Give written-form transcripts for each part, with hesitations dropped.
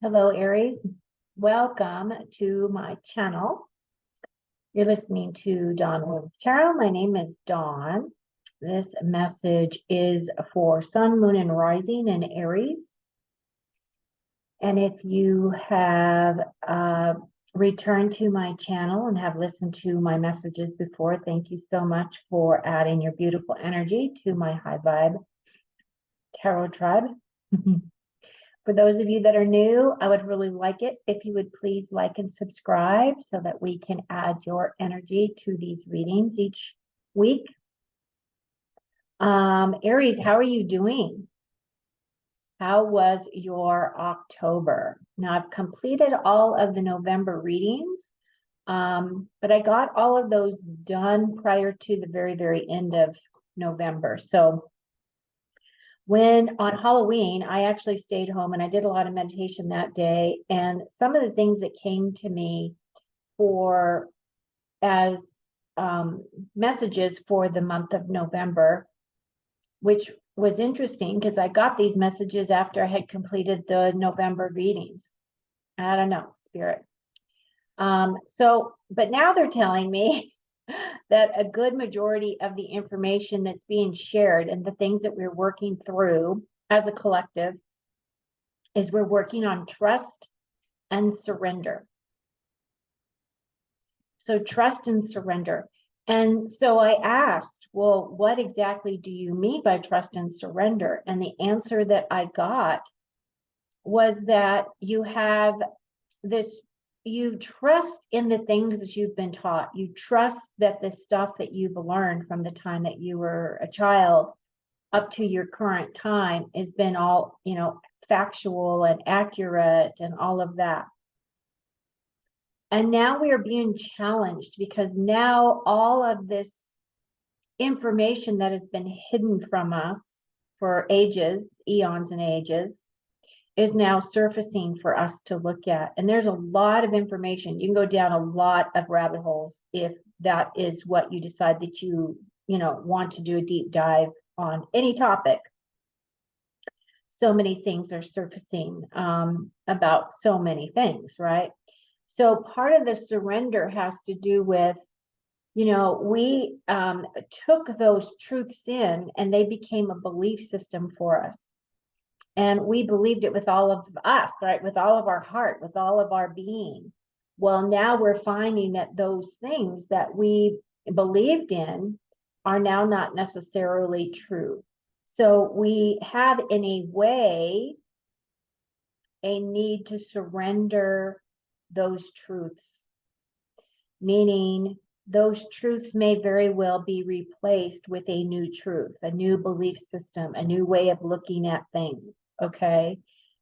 Hello, Aries. Welcome to my channel. You're listening to Dawn Williams Tarot. My name is Dawn. This message is for Sun, Moon, and Rising in Aries. And if you have returned to my channel and have listened to my messages before, thank you so much for adding your beautiful energy to my high vibe tarot tribe. For those of you that are new, I would really like it if you would please like and subscribe so that we can add your energy to these readings each week. Aries, how are you doing? How was your October? Now, I've completed all of the November readings, but I got all of those done prior to the very, very end of November. So when on Halloween, I actually stayed home and I did a lot of meditation that day. And some of the things that came to me as messages for the month of November, which was interesting because I got these messages after I had completed the November readings. I don't know, spirit. But now they're telling me that a good majority of the information that's being shared and the things that we're working through as a collective is we're working on trust and surrender. So trust and surrender. And so I asked, well, what exactly do you mean by trust and surrender? And the answer that I got was that you have this, you trust in the things that you've been taught. You trust that the stuff that you've learned from the time that you were a child up to your current time has been all, factual and accurate and all of that. And now we are being challenged because now all of this information that has been hidden from us for ages, eons and ages, is now surfacing for us to look at. And there's a lot of information. You can go down a lot of rabbit holes if that is what you decide that you want to do a deep dive on any topic. So many things are surfacing about so many things, right? So part of the surrender has to do with, we took those truths in and they became a belief system for us. And we believed it with all of us, right? With all of our heart, with all of our being. Well, now we're finding that those things that we believed in are now not necessarily true. So we have, in a way, a need to surrender those truths, meaning those truths may very well be replaced with a new truth, a new belief system, a new way of looking at things. Okay.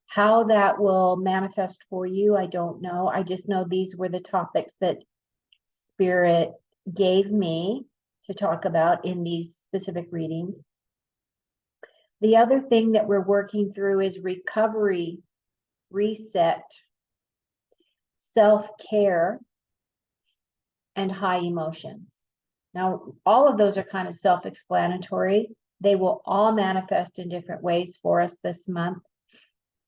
How that will manifest for you, I don't know. I just know these were the topics that Spirit gave me to talk about in these specific readings. The other thing that we're working through is recovery, reset, self-care, and high emotions. Now, all of those are kind of self-explanatory. They will all manifest in different ways for us this month.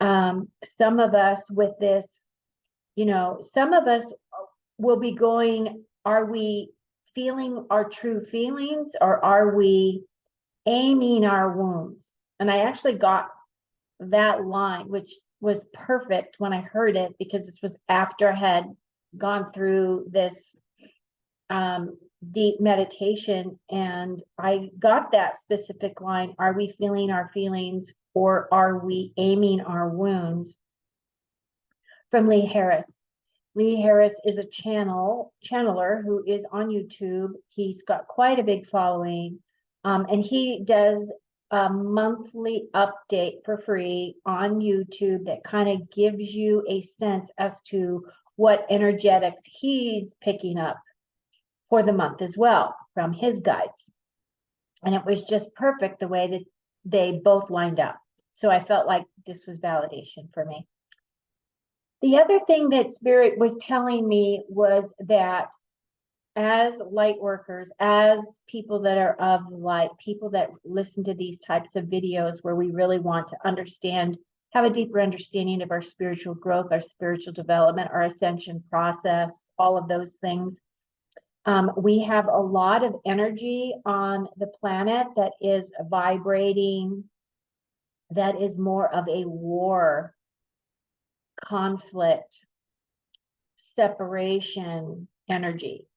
Some of us with this, some of us will be going, are we feeling our true feelings or are we aiming our wounds? And I actually got that line, which was perfect when I heard it, because this was after I had gone through this deep meditation, and I got that specific line, are we feeling our feelings or are we aiming our wounds, from Lee Harris. Lee Harris is a channeler who is on YouTube. He's got quite a big following, and he does a monthly update for free on YouTube that kind of gives you a sense as to what energetics he's picking up for the month as well from his guides. And it was just perfect the way that they both lined up. So I felt like this was validation for me. The other thing that Spirit was telling me was that as light workers, as people that are of light, people that listen to these types of videos where we really want to understand have a deeper understanding of our spiritual growth, our spiritual development, our ascension process, all of those things. We have a lot of energy on the planet that is vibrating, that is more of a war, conflict, separation energy.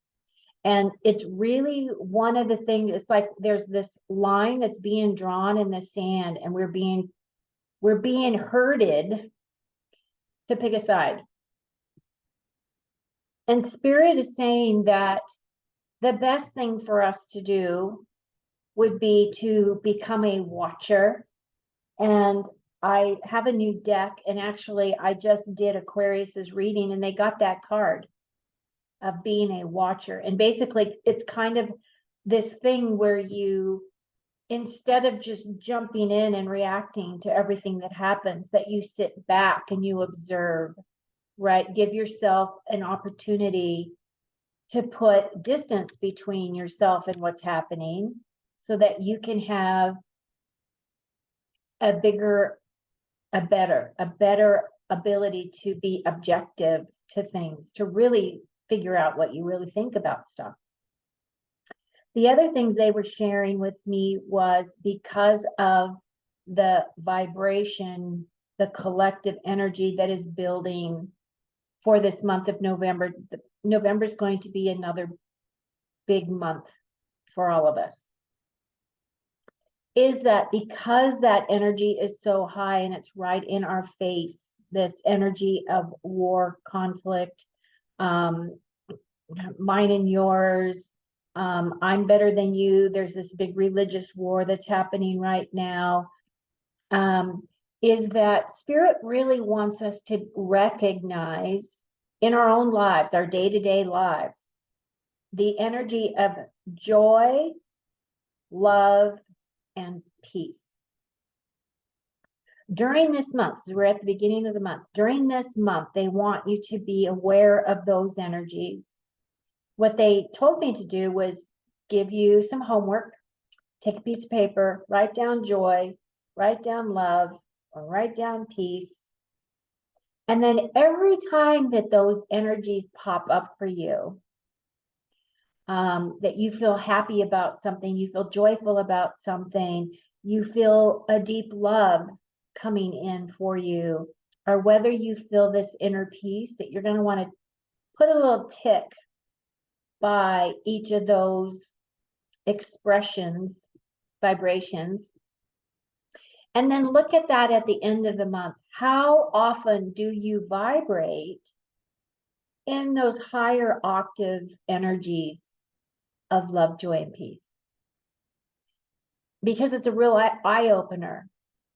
And it's really one of the things, it's like there's this line that's being drawn in the sand, and we're being herded to pick a side. And Spirit is saying that the best thing for us to do would be to become a watcher. And I have a new deck, and actually I just did Aquarius's reading, and they got that card of being a watcher. And basically it's kind of this thing where you, instead of just jumping in and reacting to everything that happens, that you sit back and you observe, right? Give yourself an opportunity to put distance between yourself and what's happening, so that you can have a better ability to be objective to things, to really figure out what you really think about stuff. The other things they were sharing with me was, because of the vibration, the collective energy that is building for this month of November. November is going to be another big month for all of us. Is that because that energy is so high and it's right in our face, this energy of war, conflict, mine and yours, I'm better than you. There's this big religious war that's happening right now. Is that Spirit really wants us to recognize in our own lives, our day-to-day lives, the energy of joy, love, and peace. During this month, so we're at the beginning of the month, during this month, they want you to be aware of those energies. What they told me to do was give you some homework, take a piece of paper, write down joy, write down love, or write down peace. And then every time that those energies pop up for you, that you feel happy about something, you feel joyful about something, you feel a deep love coming in for you, or whether you feel this inner peace, that you're going to want to put a little tick by each of those expressions, vibrations, and then look at that at the end of the month. How often do you vibrate in those higher octave energies of love, joy, and peace? Because it's a real eye-opener.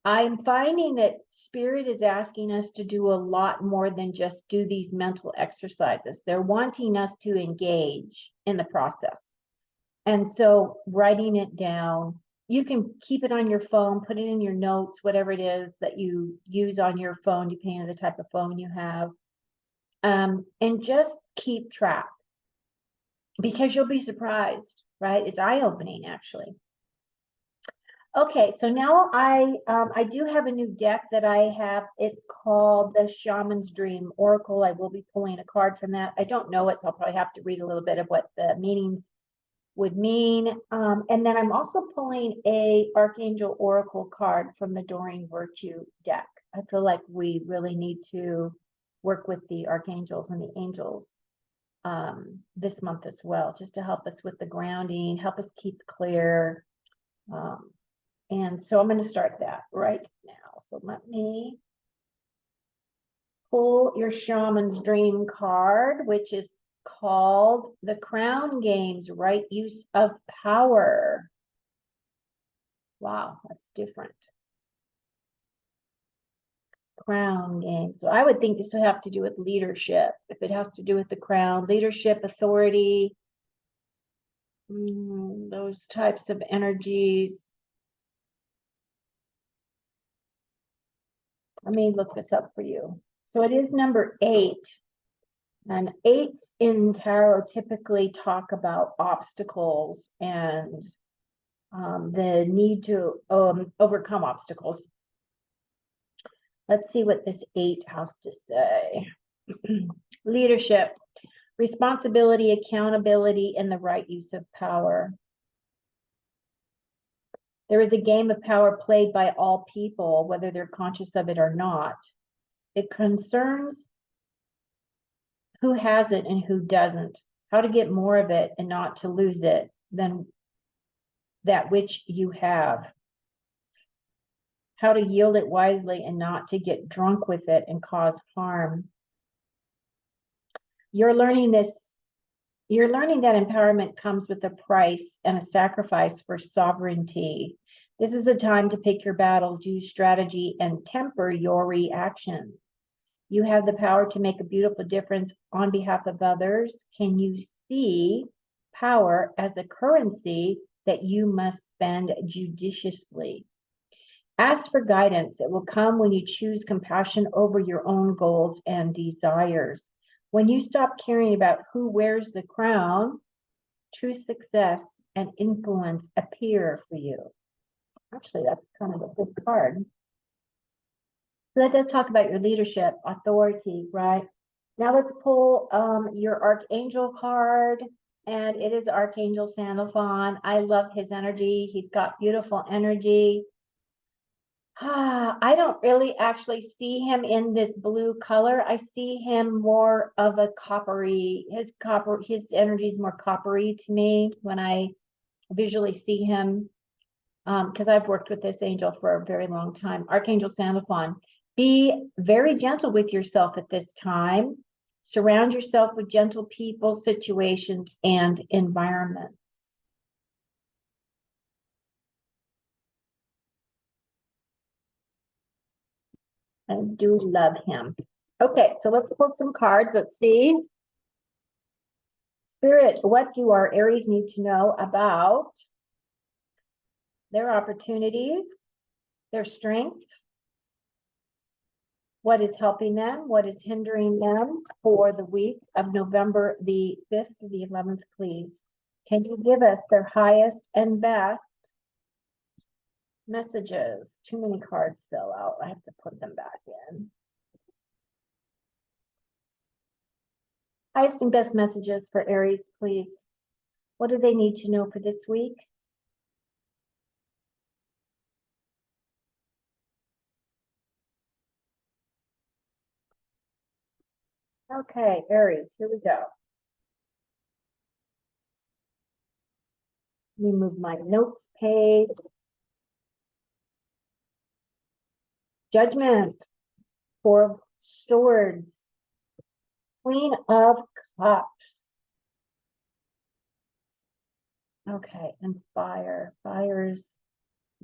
I'm finding that Spirit is asking us to do a lot more than just do these mental exercises. They're wanting us to engage in the process. And so writing it down, you can keep it on your phone, put it in your notes, whatever it is that you use on your phone, depending on the type of phone you have. And just keep track, because you'll be surprised, right? It's eye-opening, actually. Okay, so now I do have a new deck that I have. It's called the Shaman's Dream Oracle. I will be pulling a card from that. I don't know it, so I'll probably have to read a little bit of what the meanings would mean. And then I'm also pulling a Archangel Oracle card from the Doreen Virtue deck. I feel like we really need to work with the archangels and the angels this month as well, just to help us with the grounding, help us keep clear. And so I'm going to start that right now. So let me pull your Shaman's Dream card, which is called the Crown Games, Right Use of Power. Wow, that's different. Crown Games. So I would think this would have to do with leadership. If it has to do with the crown, leadership, authority, those types of energies. Let me look this up for you. So it is number 8. And 8s in tarot typically talk about obstacles and the need to overcome obstacles. Let's see what this 8 has to say. Leadership, responsibility, accountability, and the right use of power. There is a game of power played by all people, whether they're conscious of it or not. It concerns who has it and who doesn't, how to get more of it and not to lose it than that which you have, how to yield it wisely and not to get drunk with it and cause harm. You're learning that empowerment comes with a price and a sacrifice for sovereignty. This is a time to pick your battles, use strategy, and temper your reactions. You have the power to make a beautiful difference on behalf of others. Can you see power as a currency that you must spend judiciously? Ask for guidance. It will come when you choose compassion over your own goals and desires. When you stop caring about who wears the crown, true success and influence appear for you. Actually, that's kind of a good card. So that does talk about your leadership, authority, right? Now let's pull your Archangel card, and it is Archangel Sandalphon. I love his energy. He's got beautiful energy. I don't really actually see him in this blue color. I see him more of a coppery. His energy is more coppery to me when I visually see him, because I've worked with this angel for a very long time. Archangel Sandalphon. Be very gentle with yourself at this time. Surround yourself with gentle people, situations, and environments. I do love him. Okay, so let's pull some cards. Let's see. Spirit, what do our Aries need to know about their opportunities, their strengths, what is helping them, what is hindering them for the week of November the 5th to the 11th, please? Can you give us their highest and best messages? Too many cards fell out. I have to put them back in. Highest and best messages for Aries, please. What do they need to know for this week? Okay, Aries, here we go. Let me move my notes page. Judgment, Four of Swords, Queen of Cups. Okay, and fire. Fire's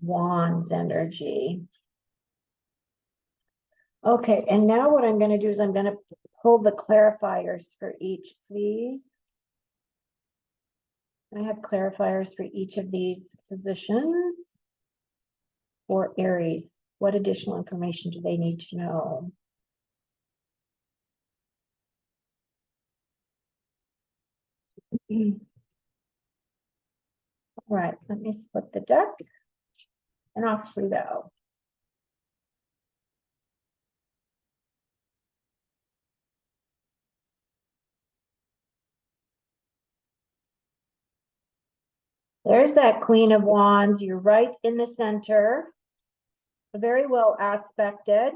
wands energy. Okay, and now what I'm going to do is I'm going to pull the clarifiers for each, please. I have clarifiers for each of these positions. For Aries, what additional information do they need to know? All right, let me split the deck and off we go. There's that Queen of Wands. You're right in the center. Very well aspected.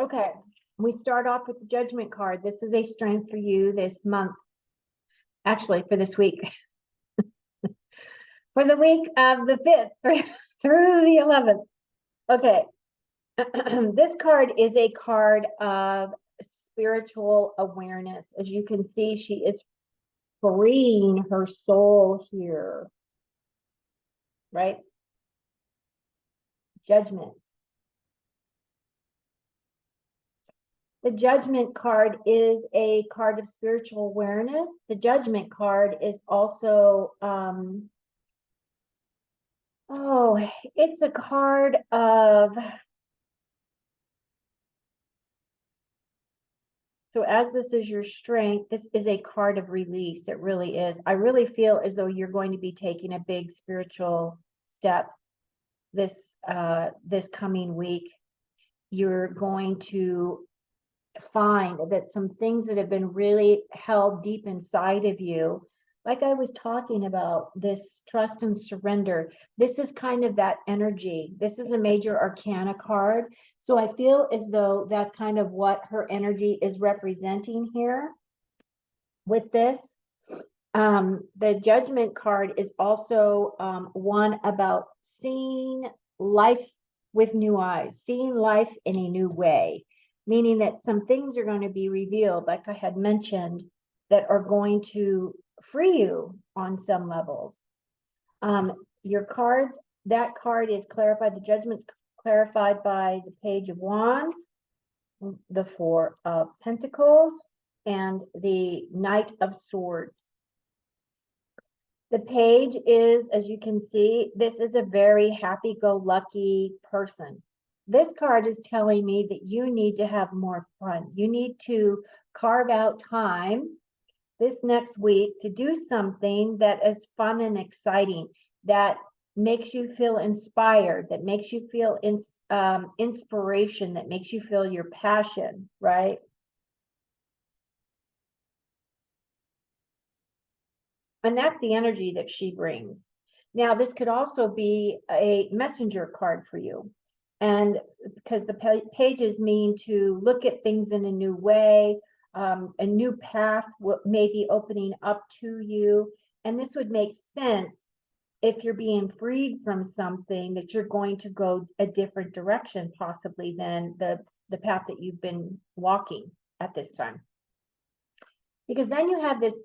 Okay, we start off with the Judgment card. This is a strength for you this month. Actually, for this week. For the week of the 5th through the 11th. Okay. This card is a card of spiritual awareness. As you can see, she is freeing her soul here, right? Judgment. The Judgment card is a card of spiritual awareness. The Judgment card is also, it's a card of So as this is your strength, this is a card of release. It really is. I really feel as though you're going to be taking a big spiritual step this coming week. You're going to find that some things that have been really held deep inside of you, like I was talking about, this trust and surrender, this is kind of that energy. This is a major arcana card. So I feel as though that's kind of what her energy is representing here with this. The judgment card is also one about seeing life with new eyes, seeing life in a new way, meaning that some things are going to be revealed, like I had mentioned, that are going to free you on some levels. Your cards, that card is clarified, the judgment's clarified by the Page of Wands, the Four of Pentacles, and the Knight of Swords. The page is, as you can see, this is a very happy-go-lucky person. This card is telling me that you need to have more fun. You need to carve out time this next week to do something that is fun and exciting, that makes you feel inspired, that makes you feel inspiration, that makes you feel your passion, right? And that's the energy that she brings. Now, this could also be a messenger card for you. And because the pages mean to look at things in a new way, a new path may be opening up to you. And this would make sense if you're being freed from something, that you're going to go a different direction, possibly than the path that you've been walking at this time. Because then you have this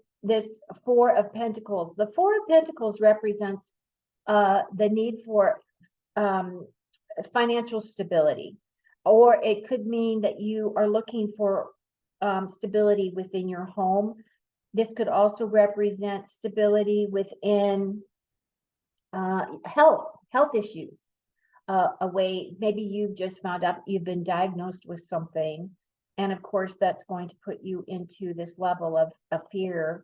Four of Pentacles. The Four of Pentacles represents the need for financial stability, or it could mean that you are looking for stability within your home. This could also represent stability within health issues. A way, maybe you've just found out you've been diagnosed with something, and of course that's going to put you into this level of fear.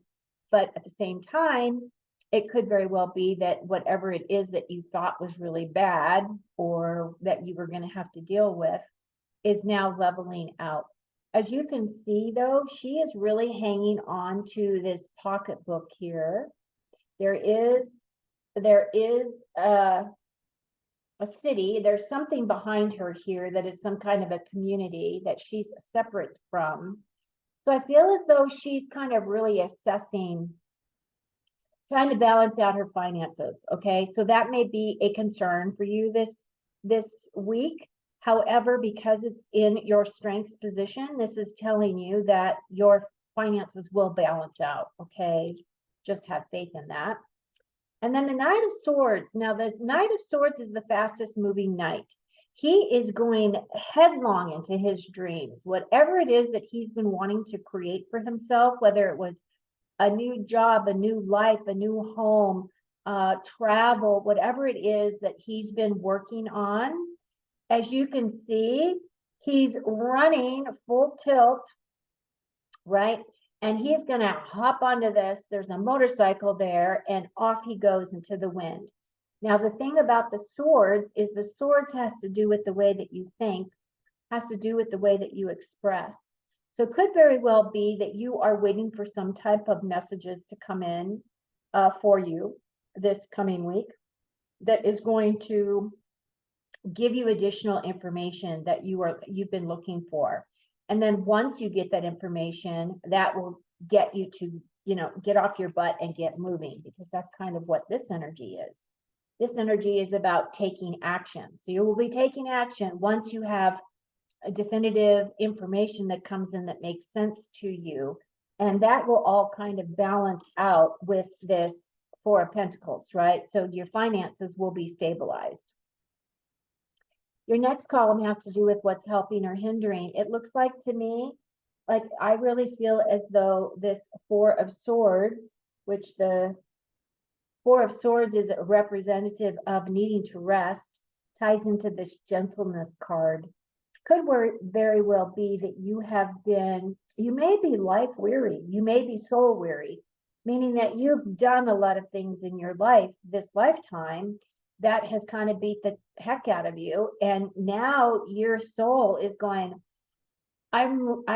But at the same time, it could very well be that whatever it is that you thought was really bad, or that you were going to have to deal with, is now leveling out. As you can see, though, she is really hanging on to this pocketbook here. There is a city, there's something behind her here that is some kind of a community that she's separate from. So I feel as though she's kind of really assessing, trying to balance out her finances. Okay, so that may be a concern for you this week. However, because it's in your strengths position, this is telling you that your finances will balance out. Okay, just have faith in that. And then the Knight of Swords. Now, the Knight of Swords is the fastest moving knight. He is going headlong into his dreams. Whatever it is that he's been wanting to create for himself, whether it was a new job, a new life, a new home, travel, whatever it is that he's been working on, as you can see, he's running full tilt, right? And he's going to hop onto this. There's a motorcycle there, and off he goes into the wind. Now, the thing about the swords is the swords has to do with the way that you think, has to do with the way that you express. So it could very well be that you are waiting for some type of messages to come in for you this coming week that is going to give you additional information that you've been looking for. And then once you get that information, that will get you to, get off your butt and get moving, because that's kind of what this energy is. This energy is about taking action. So you will be taking action once you have a definitive information that comes in that makes sense to you. And that will all kind of balance out with this Four of Pentacles, right? So your finances will be stabilized. Your next column has to do with what's helping or hindering. It looks like to me, like I really feel as though this Four of Swords, which the Four of Swords is a representative of needing to rest, ties into this gentleness card. Could very well be that you have been you may be life weary, you may be soul weary, meaning that you've done a lot of things in your life this lifetime that has kind of beat the heck out of you. And now your soul is going, I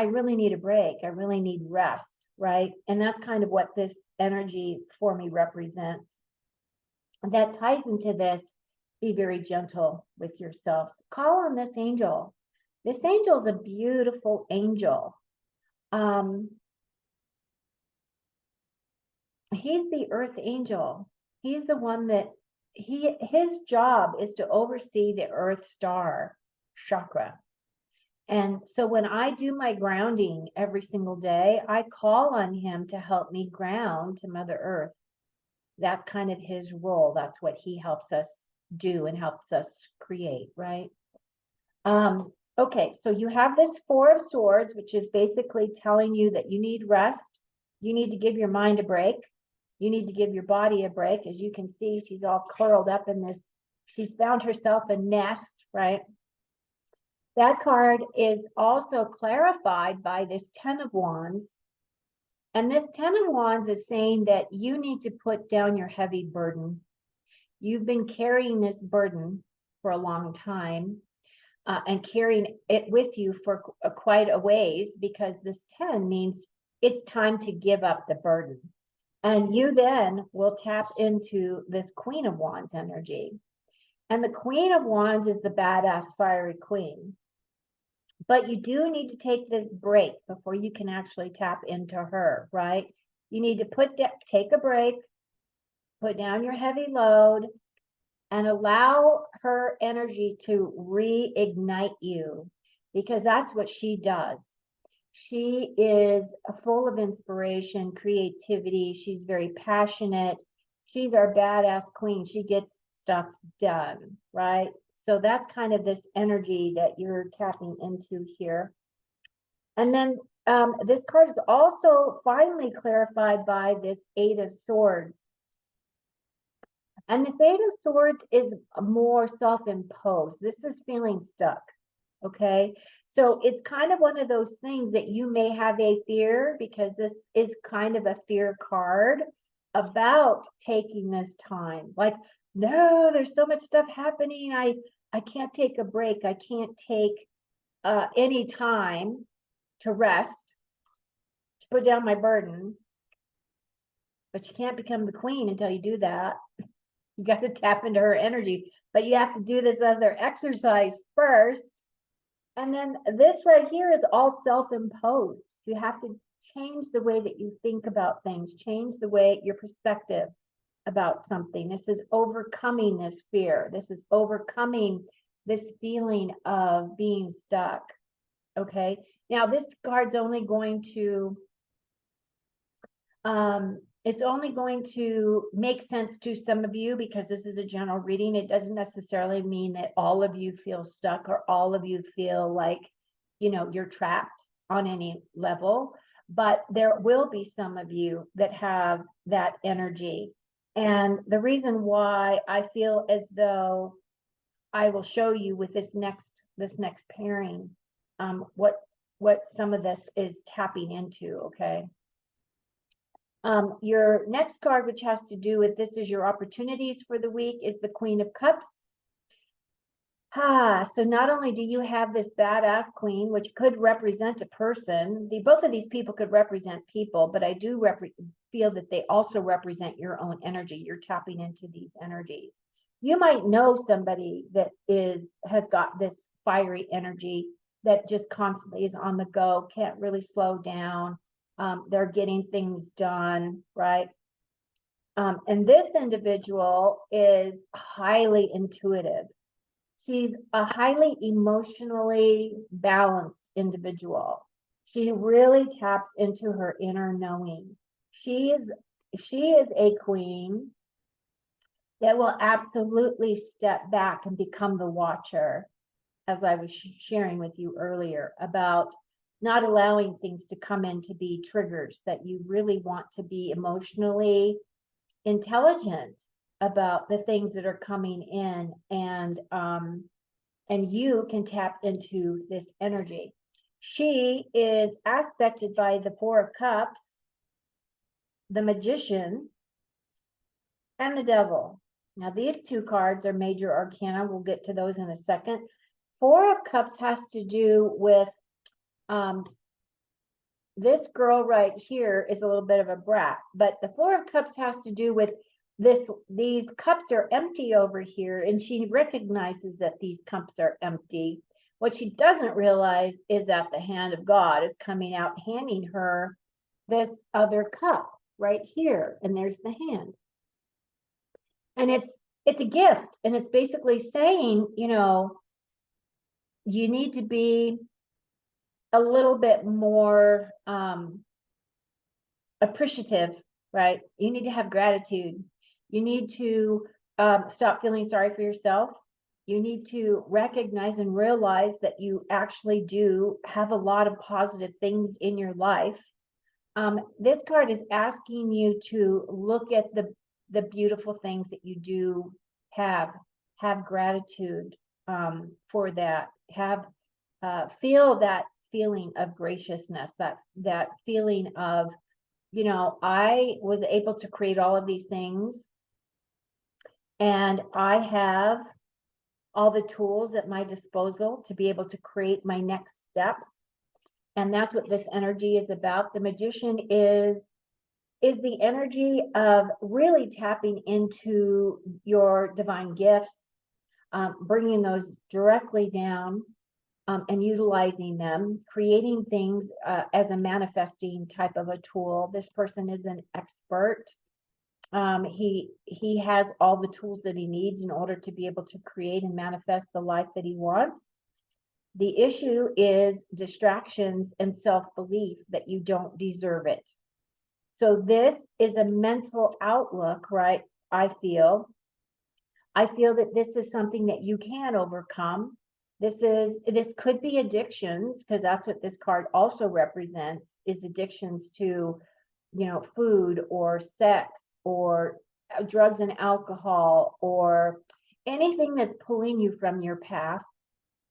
really need a break. I really need rest, right? And that's kind of what this energy for me represents. That ties into this. Be very gentle with yourselves. Call on this angel. This angel is a beautiful angel. He's the earth angel. He's the one that his job is to oversee the earth star chakra. And so when I do my grounding every single day, I call on him to help me ground to Mother Earth. That's kind of his role. That's what he helps us do and helps us create, right? Okay, so you have this Four of Swords, which is basically telling you that you need rest. You need to give your mind a break. You need to give your body a break. As you can see, she's all curled up in this. She's found herself a nest, right? That card is also clarified by this Ten of Wands. And this Ten of Wands is saying that you need to put down your heavy burden. You've been carrying this burden for a long time and carrying it with you for quite a ways, because this 10 means it's time to give up the burden. And you then will tap into this Queen of Wands energy. And the Queen of Wands is the badass fiery queen. But you do need to take this break before you can actually tap into her, right? You need to take a break, put down your heavy load, and allow her energy to reignite you, because that's what she does. She is full of inspiration, creativity. She's very passionate. She's our badass queen. She gets stuff done, right? So that's kind of this energy that you're tapping into here. And then this card is also finally clarified by this Eight of Swords. And this Eight of Swords is more self-imposed. This is feeling stuck, okay? So it's kind of one of those things that you may have a fear, because this is kind of a fear card about taking this time. Like, no, there's so much stuff happening. I can't take a break. I can't take any time to rest, to put down my burden. But you can't become the queen until you do that. You got to tap into her energy, but you have to do this other exercise first. And then this right here is all self-imposed. You have to change the way that you think about things, change the way your perspective about something. This is overcoming this fear. This is overcoming this feeling of being stuck. Okay. Now this card's only going to it's only going to make sense to some of you, because this is a general reading. It doesn't necessarily mean that all of you feel stuck or all of you feel like, you're trapped on any level, but there will be some of you that have that energy. And the reason why I feel as though I will show you with this next pairing, what some of this is tapping into, okay? Your next card, which has to do with this is your opportunities for the week, is the Queen of Cups. So not only do you have this badass queen, which could represent a person, both of these people could represent people, but I do feel that they also represent your own energy. You're tapping into these energies. You might know somebody that has got this fiery energy that just constantly is on the go, can't really slow down. They're getting things done, right? And this individual is highly intuitive. She's a highly emotionally balanced individual. She really taps into her inner knowing. She is a queen that will absolutely step back and become the watcher, as I was sharing with you earlier, about not allowing things to come in to be triggers, that you really want to be emotionally intelligent about the things that are coming in, and you can tap into this energy. She is aspected by the Four of Cups, the Magician, and the Devil. Now, these two cards are major arcana. We'll get to those in a second. Four of Cups has to do with this girl right here is a little bit of a brat, but the Four of Cups has to do with these cups are empty over here, and she recognizes that these cups are empty. What she doesn't realize is that the hand of God is coming out, handing her this other cup right here, and there's the hand. And it's a gift, and it's basically saying, you know, you need to be a little bit more appreciative, right? You need to have gratitude. You need to stop feeling sorry for yourself. You need to recognize and realize that you actually do have a lot of positive things in your life. This card is asking you to look at the beautiful things that you do have gratitude for that, feel that feeling of graciousness, that feeling of, you know, I was able to create all of these things, and I have all the tools at my disposal to be able to create my next steps. And that's what this energy is about. The Magician is the energy of really tapping into your divine gifts, bringing those directly down, and utilizing them, creating things as a manifesting type of a tool. This person is an expert. He has all the tools that he needs in order to be able to create and manifest the life that he wants. The issue is distractions and self-belief that you don't deserve it. So this is a mental outlook, right? I feel that this is something that you can overcome. This could be addictions, because that's what this card also represents, is addictions to, you know, food or sex or drugs and alcohol, or anything that's pulling you from your path,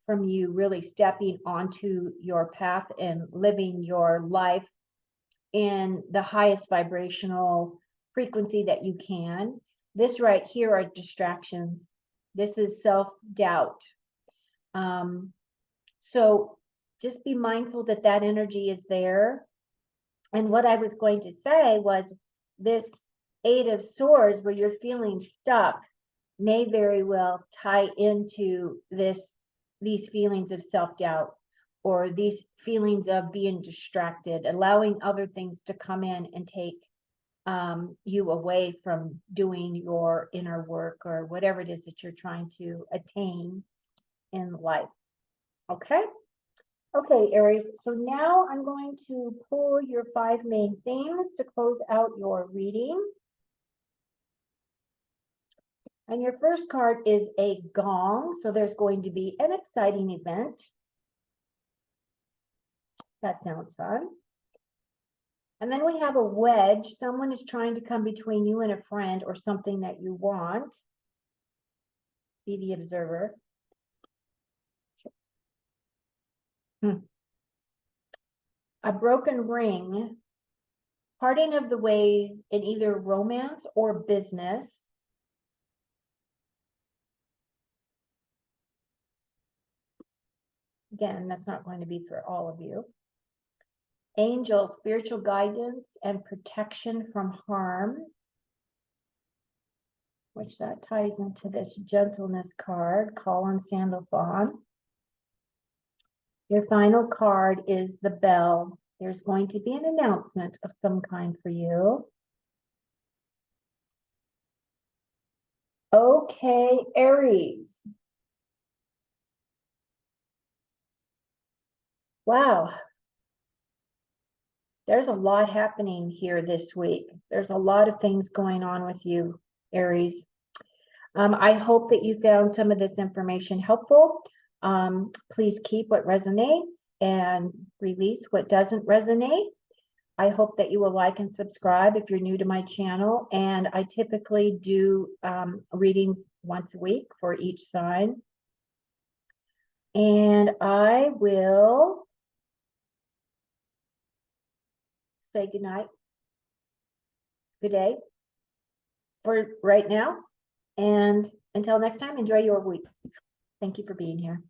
from you really stepping onto your path and living your life in the highest vibrational frequency that you can. This right here are distractions. This is self-doubt. So just be mindful that that energy is there. And what I was going to say was, this Eight of Swords, where you're feeling stuck, may very well tie into these feelings of self-doubt, or these feelings of being distracted, allowing other things to come in and take you away from doing your inner work, or whatever it is that you're trying to attain in life. Okay. Okay, Aries. So now I'm going to pull your 5 main themes to close out your reading. And your first card is a gong. So there's going to be an exciting event. That sounds fun. And then we have a wedge. Someone is trying to come between you and a friend or something that you want. Be the observer. A broken ring. Parting of the ways in either romance or business. Again, that's not going to be for all of you. Angel, spiritual guidance and protection from harm, which that ties into this gentleness card, call on Sandalphon. Your final card is the bell. There's going to be an announcement of some kind for you. Okay, Aries. Wow. There's a lot happening here this week. There's a lot of things going on with you, Aries. I hope that you found some of this information helpful. Please keep what resonates and release what doesn't resonate. I hope that you will like and subscribe if you're new to my channel. And I typically do readings once a week for each sign. And I will say goodnight, good day for right now. And until next time, enjoy your week. Thank you for being here.